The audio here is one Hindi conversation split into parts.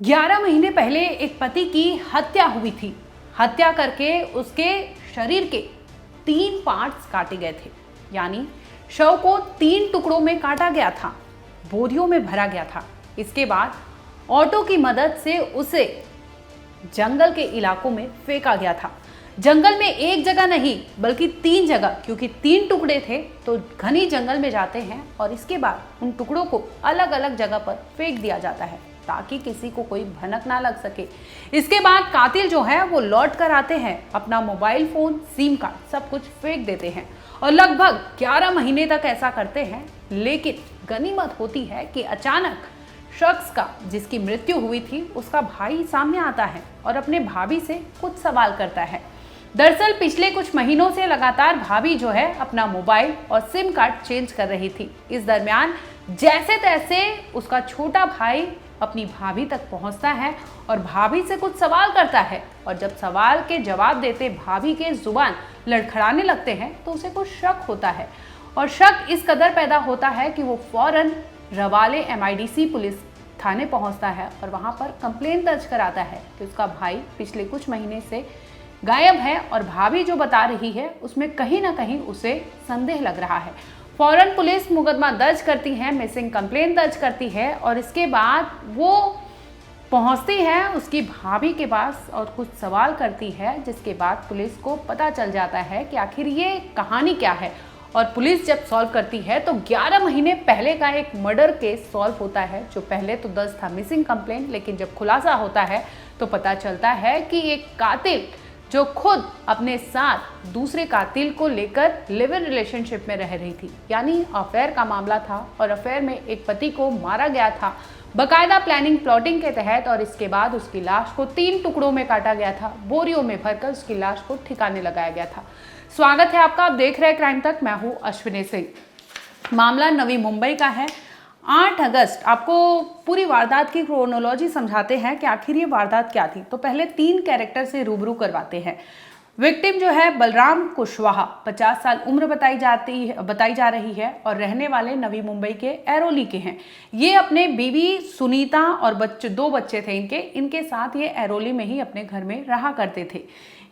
11 महीने पहले एक पति की हत्या हुई थी। हत्या करके उसके शरीर के 3 पार्ट्स काटे गए थे, यानी शव को 3 टुकड़ों में काटा गया था, बोरियों में भरा गया था। इसके बाद ऑटो की मदद से उसे जंगल के इलाकों में फेंका गया था। जंगल में एक जगह नहीं बल्कि 3 जगह, क्योंकि 3 टुकड़े थे तो घनी जंगल में जाते हैं और इसके बाद उन टुकड़ों को अलग अलग जगह पर फेंक दिया जाता है ताकि किसी को कोई भनक ना लग सके। इसके बाद कातिल जो है वो लौट कर आते हैं, अपना मोबाइल फोन, सिम कार्ड सब कुछ फेंक देते हैं और लगभग 11 महीने तक ऐसा करते हैं। लेकिन गनीमत होती है कि अचानक शख्स का जिसकी मृत्यु हुई थी उसका भाई सामने आता है और अपने भाभी से कुछ सवाल करता है। दरअसल पिछले कुछ महीनों से लगातार भाभी जो है अपना मोबाइल और सिम कार्ड चेंज कर रही थी। इस दरमियान जैसे तैसे उसका छोटा भाई अपनी भाभी तक पहुंचता है और भाभी से कुछ सवाल करता है और जब सवाल के जवाब देते भाभी के जुबान लड़खड़ाने लगते हैं तो उसे कुछ शक होता है और शक इस कदर पैदा होता है कि वो फौरन रवाले MIDC पुलिस थाने पहुंचता है और वहां पर कंप्लेंट दर्ज कराता है कि उसका भाई पिछले कुछ महीने से गायब है और भाभी जो बता रही है उसमें कहीं ना कहीं उसे संदेह लग रहा है। फौरन पुलिस मुकदमा दर्ज करती है, मिसिंग कंप्लेंट दर्ज करती है और इसके बाद वो पहुंचती है उसकी भाभी के पास और कुछ सवाल करती है, जिसके बाद पुलिस को पता चल जाता है कि आखिर ये कहानी क्या है। और पुलिस जब सॉल्व करती है तो 11 महीने पहले का एक मर्डर केस सॉल्व होता है, जो पहले तो दर्ज था मिसिंग कंप्लेंट, लेकिन जब खुलासा होता है तो पता चलता है कि एक कातिल जो खुद अपने साथ दूसरे कातिल को लेकर लिव इन रिलेशनशिप में रह रही थी, यानी अफेयर का मामला था और अफेयर में एक पति को मारा गया था बकायदा प्लानिंग प्लॉटिंग के तहत और इसके बाद उसकी लाश को 3 टुकड़ों में काटा गया था, बोरियों में भरकर उसकी लाश को ठिकाने लगाया गया था। स्वागत है आपका, आप देख रहे हैं क्राइम तक, मैं हूं अश्विनी सिंह। मामला नवी मुंबई का है। 8 अगस्त, आपको पूरी वारदात की क्रोनोलॉजी समझाते हैं कि आखिर ये वारदात क्या थी। तो पहले 3 कैरेक्टर से रूबरू करवाते हैं। विक्टिम जो है बलराम कुशवाहा, 50 साल उम्र बताई जा रही है और रहने वाले नवी मुंबई के एरोली के हैं। ये अपने बीवी सुनीता और 2 बच्चे थे इनके साथ ये एरोली में ही अपने घर में रहा करते थे।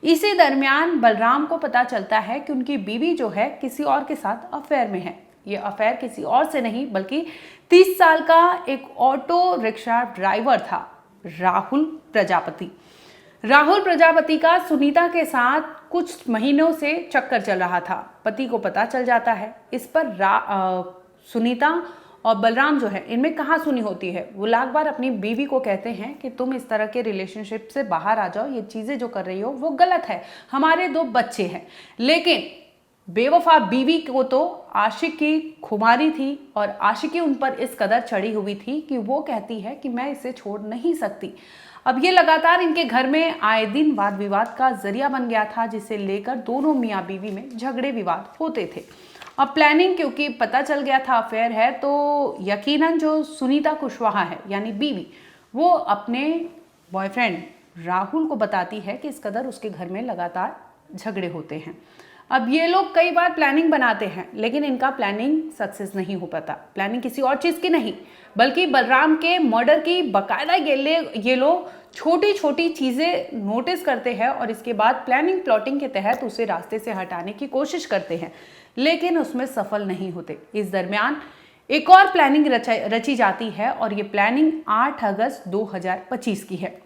इसी दरमियान बलराम को पता चलता है कि उनकी बीवी जो है किसी और के साथ अफेयर में है। ये अफेयर किसी और से नहीं बल्कि 30 साल का एक ऑटो रिक्शा ड्राइवर था, राहुल प्रजापति का सुनीता के साथ कुछ महीनों से चक्कर चल रहा था। पति को पता चल जाता है। इस पर सुनीता और बलराम जो है इनमें कहाँ सुनी होती है। वो लाख बार अपनी बीवी को कहते हैं कि तुम इस तरह के रिलेशनशिप से बाहर आ जाओ, ये चीज़ें जो कर रही हो वो गलत है, हमारे 2 बच्चे हैं। लेकिन बेवफा बीवी को तो आशिकी खुमारी थी और आशिकी उन पर इस कदर चढ़ी हुई थी कि वो कहती है कि मैं इसे छोड़ नहीं सकती। अब ये लगातार इनके घर में आए दिन वाद विवाद का जरिया बन गया था, जिसे लेकर दोनों मियाँ बीवी में झगड़े विवाद होते थे। अब प्लानिंग, क्योंकि पता चल गया था अफेयर है, तो यकीनन जो सुनीता कुशवाहा है यानी बीवी, वो अपने बॉयफ्रेंड राहुल को बताती है कि इस कदर उसके घर में लगातार झगड़े होते हैं। अब ये लोग कई बार प्लानिंग बनाते हैं लेकिन इनका प्लानिंग सक्सेस नहीं हो पाता। प्लानिंग किसी और चीज़ की नहीं बल्कि बलराम के मर्डर की बकायदा ये लोग छोटी छोटी चीज़ें नोटिस करते हैं और इसके बाद प्लानिंग प्लॉटिंग के तहत उसे रास्ते से हटाने की कोशिश करते हैं, लेकिन उसमें सफल नहीं होते। इस दरमियान एक और प्लानिंग रची जाती है और ये प्लानिंग 8 अगस्त 2025 की है।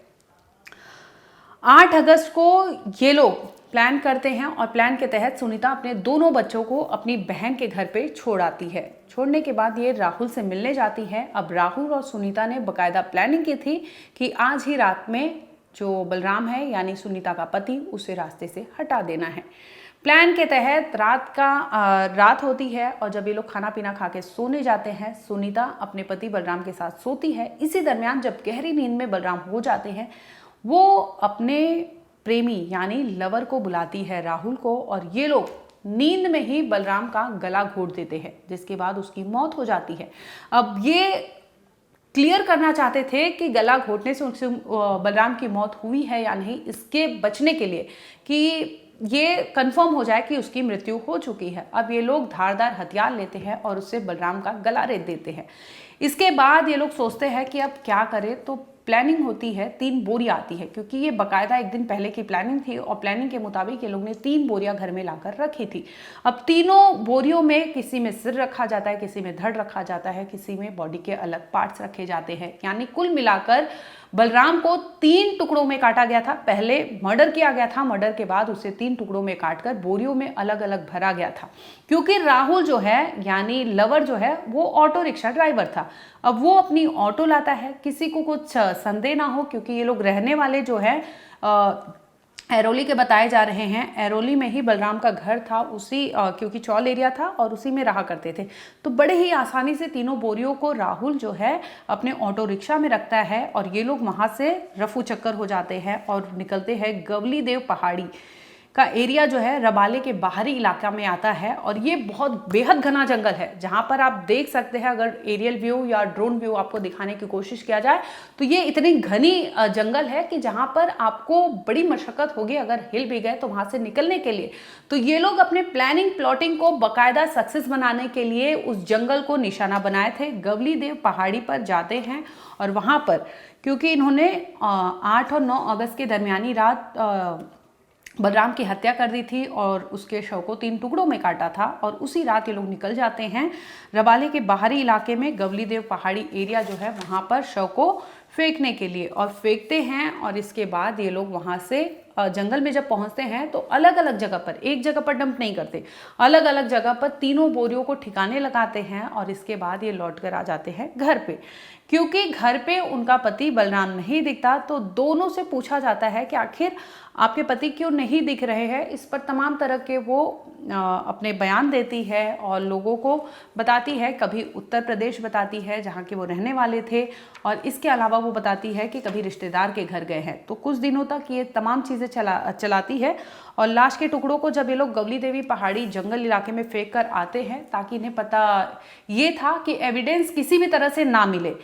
8 अगस्त को ये लोग प्लान करते हैं और प्लान के तहत सुनीता अपने दोनों बच्चों को अपनी बहन के घर पे छोड़ आती है। छोड़ने के बाद ये राहुल से मिलने जाती है। अब राहुल और सुनीता ने बकायदा प्लानिंग की थी कि आज ही रात में जो बलराम है यानी सुनीता का पति, उसे रास्ते से हटा देना है। प्लान के तहत रात होती है और जब ये लोग खाना पीना खा के सोने जाते हैं, सुनीता अपने पति बलराम के साथ सोती है। इसी दरमियान जब गहरी नींद में बलराम हो जाते हैं, वो अपने प्रेमी यानी लवर को बुलाती है, राहुल को, और ये लोग नींद में ही बलराम का गला घोट देते हैं, जिसके बाद उसकी मौत हो जाती है। अब ये क्लियर करना चाहते थे कि गला घोटने से उनसे बलराम की मौत हुई है या नहीं, इसके बचने के लिए कि ये कंफर्म हो जाए कि उसकी मृत्यु हो चुकी है। अब ये लोग धारदार हथियार लेते हैं और उससे बलराम का गला रेत देते हैं। इसके बाद ये लोग सोचते हैं कि अब क्या करें, तो प्लानिंग होती है 3 बोरियां आती है, क्योंकि ये बाकायदा एक दिन पहले की प्लानिंग थी और प्लानिंग के मुताबिक ये लोग ने 3 बोरियां घर में लाकर रखी थी। अब तीनों बोरियों में किसी में सिर रखा जाता है, किसी में धड़ रखा जाता है, किसी में बॉडी के अलग पार्ट्स रखे जाते हैं, यानी कुल मिलाकर बलराम को 3 टुकड़ों में काटा गया था। पहले मर्डर किया गया था, मर्डर के बाद उसे 3 टुकड़ों में काटकर बोरियों में अलग अलग भरा गया था, क्योंकि राहुल जो है यानी लवर जो है वो ऑटो रिक्शा ड्राइवर था। अब वो अपनी ऑटो लाता है, किसी को कुछ संदेह ना हो, क्योंकि ये लोग रहने वाले जो है एरोली के बताए जा रहे हैं। एरोली में ही बलराम का घर था, उसी क्योंकि चौल एरिया था और उसी में रहा करते थे। तो बड़े ही आसानी से तीनों बोरियों को राहुल जो है अपने ऑटो रिक्शा में रखता है और ये लोग वहाँ से रफू चक्कर हो जाते हैं और निकलते हैं गवली देव पहाड़ी का एरिया जो है रबाले के बाहरी इलाका में आता है। और ये बहुत बेहद घना जंगल है, जहाँ पर आप देख सकते हैं, अगर एरियल व्यू या ड्रोन व्यू आपको दिखाने की कोशिश किया जाए तो ये इतनी घनी जंगल है कि जहाँ पर आपको बड़ी मशक्कत होगी अगर हिल भी गए तो वहाँ से निकलने के लिए। तो ये लोग अपने प्लानिंग प्लॉटिंग को बाकायदा सक्सेस बनाने के लिए उस जंगल को निशाना बनाए थे। गवली देव पहाड़ी पर जाते हैं और वहाँ पर क्योंकि इन्होंने 8 और 9 अगस्त के दरमियानी रात बलराम की हत्या कर दी थी और उसके शव को 3 टुकड़ों में काटा था, और उसी रात ये लोग निकल जाते हैं रबाले के बाहरी इलाके में गवली देव पहाड़ी एरिया जो है वहाँ पर शव को फेंकने के लिए, और फेंकते हैं। और इसके बाद ये लोग वहाँ से जंगल में जब पहुँचते हैं तो अलग अलग जगह पर, एक जगह पर डंप नहीं करते, अलग अलग जगह पर तीनों बोरियों को ठिकाने लगाते हैं और इसके बाद ये लौट कर आ जाते हैं घर पे। क्योंकि घर पे उनका पति बलराम नहीं दिखता तो दोनों से पूछा जाता है कि आखिर आपके पति क्यों नहीं दिख रहे हैं। इस पर तमाम तरह के वो अपने बयान देती है और लोगों को बताती है। कभी उत्तर प्रदेश बताती है जहाँ के वो रहने वाले थे, और इसके अलावा वो बताती है कि कभी रिश्तेदार के घर गए हैं। तो कुछ दिनों तक ये तमाम चीज़ें चलाती है और लाश के टुकड़ों को जब ये लोग गवली देवी पहाड़ी जंगल इलाके में फेंक कर आते हैं, ताकि इन्हें पता ये था कि एविडेंस किसी भी तरह से ना मिले,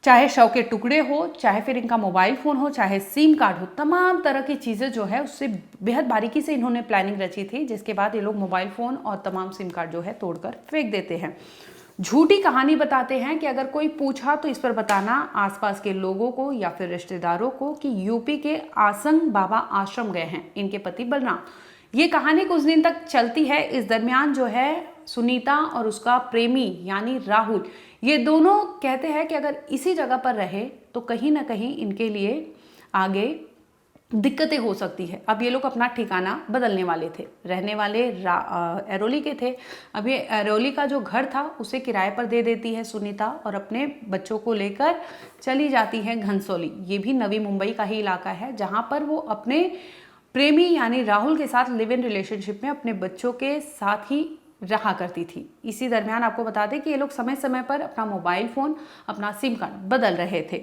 चाहे शव के टुकड़े हो, चाहे फिर इनका मोबाइल फ़ोन हो, चाहे सिम कार्ड हो, तमाम तरह की चीज़ें जो है उससे बेहद बारीकी से इन्होंने प्लानिंग रची थी। जिसके बाद ये लोग मोबाइल फ़ोन और तमाम सिम कार्ड जो है तोड़कर फेंक देते हैं। झूठी कहानी बताते हैं कि अगर कोई पूछा तो इस पर बताना आसपास के लोगों को या फिर रिश्तेदारों को कि यूपी के आसंग बाबा आश्रम गए हैं इनके पति बलराम। ये कहानी कुछ दिन तक चलती है। इस दरमियान जो है सुनीता और उसका प्रेमी यानी राहुल, ये दोनों कहते हैं कि अगर इसी जगह पर रहे तो कहीं ना कहीं इनके लिए आगे दिक्कतें हो सकती है। अब ये लोग अपना ठिकाना बदलने वाले थे, रहने वाले एरोली के थे। अब ये एरोली का जो घर था उसे किराए पर दे देती है सुनीता और अपने बच्चों को लेकर चली जाती है घनसोली। ये भी नवी मुंबई का ही इलाका है, जहाँ पर वो अपने प्रेमी यानी राहुल के साथ लिव इन रिलेशनशिप में अपने बच्चों के साथ ही रहा करती थी। इसी दरमियान आपको बता दें कि ये लोग समय समय पर अपना मोबाइल फ़ोन, अपना सिम कार्ड बदल रहे थे,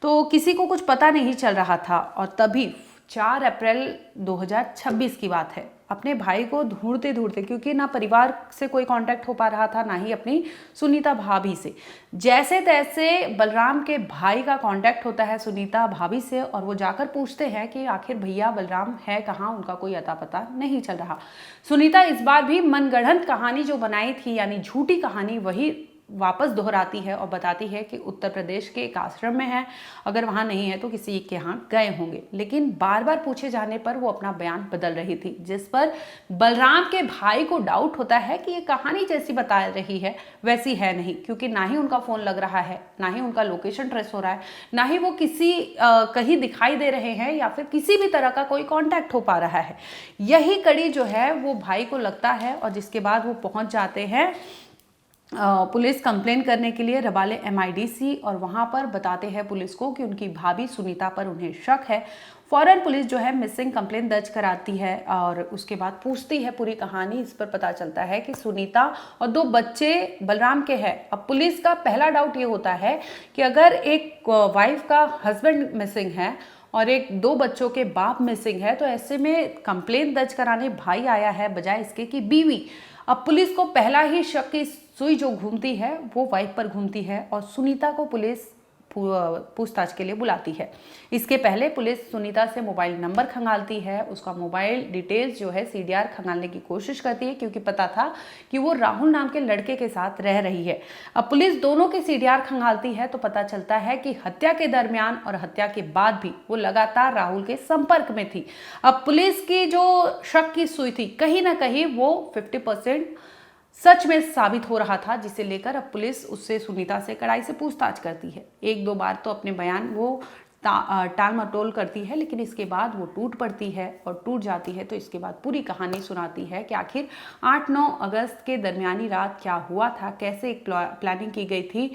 तो किसी को कुछ पता नहीं चल रहा था। और तभी 4 अप्रैल 2026 की बात है, अपने भाई को ढूंढते ढूंढते, क्योंकि ना परिवार से कोई कांटेक्ट हो पा रहा था, ना ही अपनी सुनीता भाभी से, जैसे तैसे बलराम के भाई का कांटेक्ट होता है सुनीता भाभी से, और वो जाकर पूछते हैं कि आखिर भैया बलराम है कहाँ, उनका कोई अता पता नहीं चल रहा। सुनीता इस बार भी मनगढ़ंत कहानी जो बनाई थी यानी झूठी कहानी वही वापस दोहराती है और बताती है कि उत्तर प्रदेश के एक आश्रम में है, अगर वहाँ नहीं है तो किसी के यहाँ गए होंगे। लेकिन बार बार पूछे जाने पर वो अपना बयान बदल रही थी, जिस पर बलराम के भाई को डाउट होता है कि ये कहानी जैसी बता रही है वैसी है नहीं, क्योंकि ना ही उनका फ़ोन लग रहा है, ना ही उनका लोकेशन ट्रेस हो रहा है, ना ही वो किसी कहीं दिखाई दे रहे हैं या फिर किसी भी तरह का कोई कॉन्टैक्ट हो पा रहा है। यही कड़ी जो है वो भाई को लगता है, और जिसके बाद वो पहुँच जाते हैं पुलिस कंप्लेन करने के लिए रबाले MIDC, और वहाँ पर बताते हैं पुलिस को कि उनकी भाभी सुनीता पर उन्हें शक है। फौरन पुलिस जो है मिसिंग कंप्लेन दर्ज कराती है और उसके बाद पूछती है पूरी कहानी। इस पर पता चलता है कि सुनीता और 2 बच्चे बलराम के हैं। अब पुलिस का पहला डाउट ये होता है कि अगर एक वाइफ का हस्बैंड मिसिंग है और एक 2 बच्चों के बाप मिसिंग है, तो ऐसे में कंप्लेन दर्ज कराने भाई आया है बजाय इसके कि बीवी। अब पुलिस को पहला ही शक की सुई जो घूमती है वो वाइफ पर घूमती है, और सुनीता को पुलिस पूछताछ के लिए बुलाती है। इसके पहले पुलिस सुनीता से मोबाइल नंबर खंगालती है, उसका मोबाइल डिटेल्स जो है CDR खंगालने की कोशिश करती है, क्योंकि पता था कि वो राहुल नाम के लड़के के साथ रह रही है। अब पुलिस दोनों के CDR खंगालती है तो पता चलता है कि हत्या के दरमियान और हत्या के बाद भी वो लगातार राहुल के संपर्क में थी। अब पुलिस की जो शक की सुई थी, कहीं ना कहीं वो 50% सच में साबित हो रहा था, जिसे लेकर अब पुलिस उससे सुनीता से कड़ाई से पूछताछ करती है। एक दो बार तो अपने बयान वो टाल मटोल करती है, लेकिन इसके बाद वो टूट पड़ती है और टूट जाती है। तो इसके बाद पूरी कहानी सुनाती है कि आखिर 8-9 अगस्त के दरमियानी रात क्या हुआ था, कैसे एक प्लानिंग की गई थी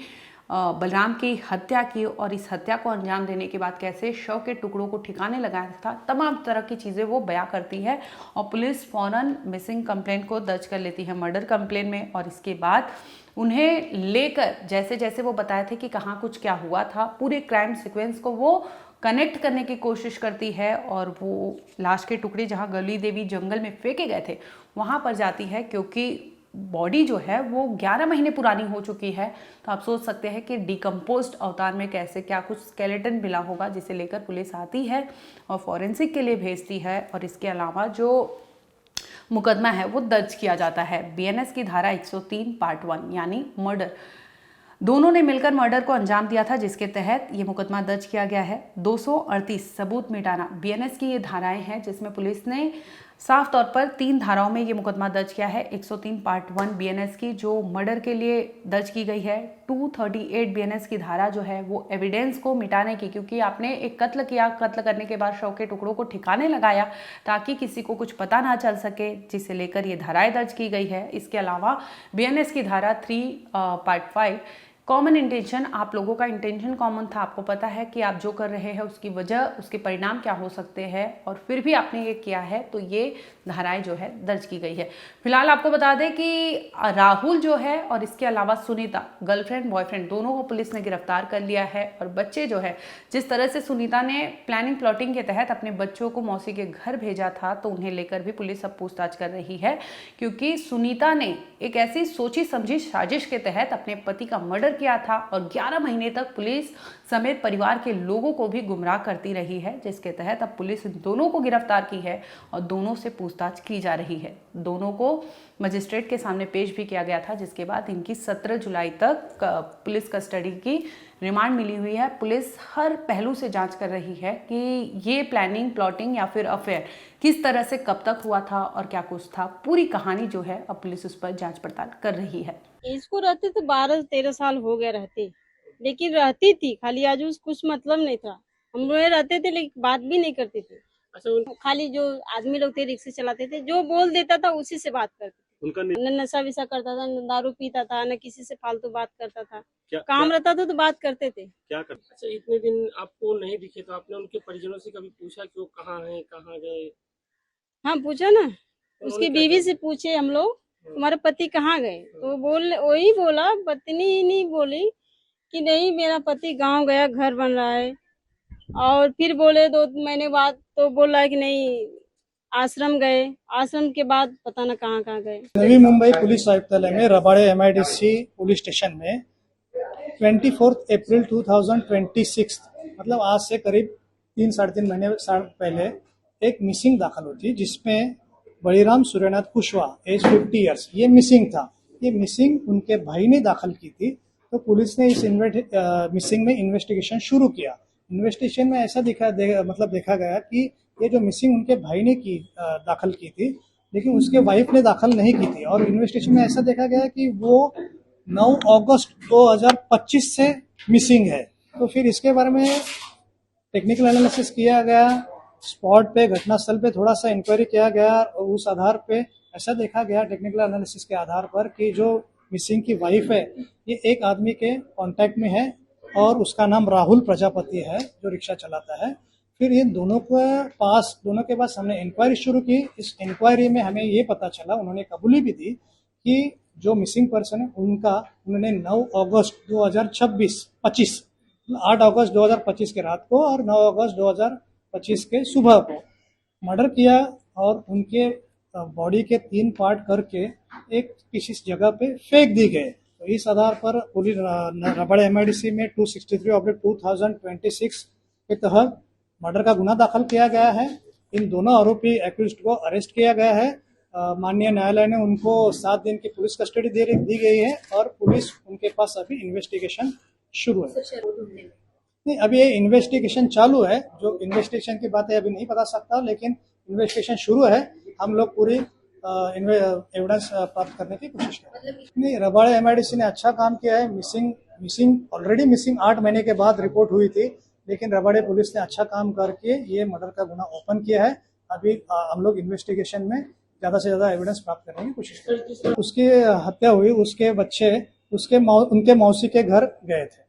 बलराम की हत्या की, और इस हत्या को अंजाम देने के बाद कैसे शव के टुकड़ों को ठिकाने लगाया था। तमाम तरह की चीज़ें वो बयां करती है और पुलिस फौरन मिसिंग कंप्लेंट को दर्ज कर लेती है मर्डर कंप्लेंट में। और इसके बाद उन्हें लेकर जैसे जैसे वो बताए थे कि कहाँ कुछ क्या हुआ था, पूरे क्राइम सीक्वेंस को वो कनेक्ट करने की कोशिश करती है और वो लाश के टुकड़े जहाँ गली देवी जंगल में फेंके गए थे वहाँ पर जाती है, क्योंकि बॉडी जो है वो 11 महीने पुरानी हो चुकी है। तो आप सोच सकते हैं कि डिकम्पोज्ड अवतार में कैसे क्या कुछ स्केलेटन मिला होगा, जिसे लेकर पुलिस आती है और फॉरेंसिक के लिए भेजती है। और इसके अलावा जो मुकदमा है वो दर्ज किया जाता है BNS की धारा 103 पार्ट 1 यानी मर्डर। दोनों ने मिलकर मर्डर को अंजाम दिया था, जिसके तहत ये मुकदमा दर्ज किया गया है। 238 सबूत मिटाना BNS की ये धाराएं हैं, जिसमें पुलिस ने साफ तौर पर 3 धाराओं में ये मुकदमा दर्ज किया है। 103 पार्ट 1 BNS की जो मर्डर के लिए दर्ज की गई है। 238 BNS की धारा जो है वो एविडेंस को मिटाने की, क्योंकि आपने एक कत्ल किया, कत्ल करने के बाद शव के टुकड़ों को ठिकाने लगाया ताकि किसी को कुछ पता ना चल सके, जिसे लेकर ये धाराएं दर्ज की गई है। इसके अलावा BNS की धारा 3 पार्ट 5 कॉमन इंटेंशन, आप लोगों का इंटेंशन कॉमन था, आपको पता है कि आप जो कर रहे हैं उसकी वजह, उसके परिणाम क्या हो सकते हैं और फिर भी आपने ये किया है, तो ये धाराएं जो है दर्ज की गई है। फिलहाल आपको बता दें कि राहुल जो है और इसके अलावा सुनीता, गर्लफ्रेंड बॉयफ्रेंड दोनों को पुलिस ने गिरफ्तार कर लिया है। और बच्चे जो है, जिस तरह से सुनीता ने प्लानिंग प्लॉटिंग के तहत अपने बच्चों को मौसी के घर भेजा था, तो उन्हें लेकर भी पुलिस अब पूछताछ कर रही है, क्योंकि सुनीता ने एक ऐसी सोची समझी साजिश के तहत अपने पति का मर्डर किया था और 11 महीने तक पुलिस समेत परिवार के लोगों को भी गुमराह करती रही है, जिसके तहत अब पुलिस इन दोनों को गिरफ्तार की है और दोनों से पूछताछ की जा रही है। दोनों को मजिस्ट्रेट के सामने पेश भी किया गया था, जिसके बाद इनकी 17 जुलाई तक पुलिस कस्टडी की रिमांड मिली हुई है। पुलिस हर पहलू से जांच कर रही है कि ये प्लानिंग प्लॉटिंग या फिर अफेयर किस तरह से कब तक हुआ था और क्या कुछ था। पूरी कहानी जो है अब पुलिस उस पर जांच पड़ताल कर रही है। इसको रहते तो 12-13 साल हो गए रहते, लेकिन रहती थी खाली, आज उस कुछ मतलब नहीं था। हम लोग रहते थे लेकिन बात भी नहीं करते थे। अच्छा, खाली जो आदमी लोग थे रिक्शे चलाते थे, जो बोल देता था उसी से बात करते थे। उनका न नशा विशा करता था, न दारू पीता था, न किसी से फालतू बात करता था। काम रहता था तो बात करते थे। क्या करते? अच्छा, इतने दिन आपको नहीं दिखे तो आपने उनके परिजनों से कभी पूछा कि वो कहाँ है, कहाँ गए? हाँ पूछा ना, उसकी बीवी से पूछे हम लोग, तुम्हारे पति कहाँ गए? तो वही बोला, पत्नी ही नहीं बोली कि नहीं मेरा पति गांव गया, घर बन रहा है। और फिर बोले 2 महीने बाद तो बोल रहा है कि नहीं आश्रम गए, आश्रम के बाद पता न कहाँ कहाँ गए। नवी मुंबई पुलिस आयुक्तालय में रबाड़े MIDC पुलिस स्टेशन में 24 अप्रैल 2026 मतलब आज से करीब 3-3.5 महीने पहले एक मिसिंग दाखिल हुई थी, जिसमें बलिराम सूर्यनाथ कुशवाहा एज 50 ईयर्स ये मिसिंग था। ये मिसिंग उनके भाई ने दाखिल की थी, तो पुलिस ने इस मिसिंग में इन्वेस्टिगेशन शुरू किया। इन्वेस्टिगेशन में ऐसा देखा गया कि ये जो मिसिंग उनके भाई ने दाखिल की थी, लेकिन उसके वाइफ ने दाखिल नहीं की थी। और इन्वेस्टिगेशन में ऐसा देखा गया कि वो 9 अगस्त 2025 से मिसिंग है। तो फिर इसके बारे में टेक्निकल एनालिसिस किया गया, स्पॉट पे घटनास्थल पे थोड़ा सा इंक्वायरी किया गया और उस आधार पे ऐसा देखा गया टेक्निकल एनालिसिस के आधार पर कि जो मिसिंग की वाइफ है ये एक आदमी के कांटेक्ट में है और उसका नाम राहुल प्रजापति है, जो रिक्शा चलाता है। फिर इन दोनों के पास हमने इंक्वायरी शुरू की। इस इंक्वायरी में हमें ये पता चला, उन्होंने कबूली भी दी कि जो मिसिंग पर्सन है उन्होंने 9 अगस्त 2025 8 अगस्त 2025 के रात को और 9 अगस्त 2025 के सुबह को मर्डर किया और उनके बॉडी के 3 पार्ट करके एक किसी जगह पे फेंक दी गए। तो इस आधार पर पुलिस रबाड़े MIDC में 263/2026 के तहत मर्डर का गुना दाखिल किया गया है। इन दोनों आरोपी एक्यूज्ड को अरेस्ट किया गया है। माननीय न्यायालय ने उनको 7 दिन की पुलिस कस्टडी दी गई है और पुलिस उनके पास अभी इन्वेस्टिगेशन शुरू है। नहीं, अभी ये इन्वेस्टिगेशन चालू है। जो इन्वेस्टिगेशन की बातें अभी नहीं बता सकता, लेकिन इन्वेस्टिगेशन शुरू है। हम लोग पूरी एविडेंस प्राप्त करने की कोशिश कर रहे हैं। नहीं, रबाड़े MIDC ने अच्छा काम किया है। ऑलरेडी मिसिंग 8 महीने के बाद रिपोर्ट हुई थी, लेकिन रबाड़े पुलिस ने अच्छा काम करके ये मर्डर का गुना ओपन किया है। अभी हम लोग इन्वेस्टिगेशन में ज्यादा से ज्यादा एविडेंस प्राप्त करने की कोशिश कर रहे हैं। उसकी हत्या हुई, उसके बच्चे उनके मौसी के घर गए थे।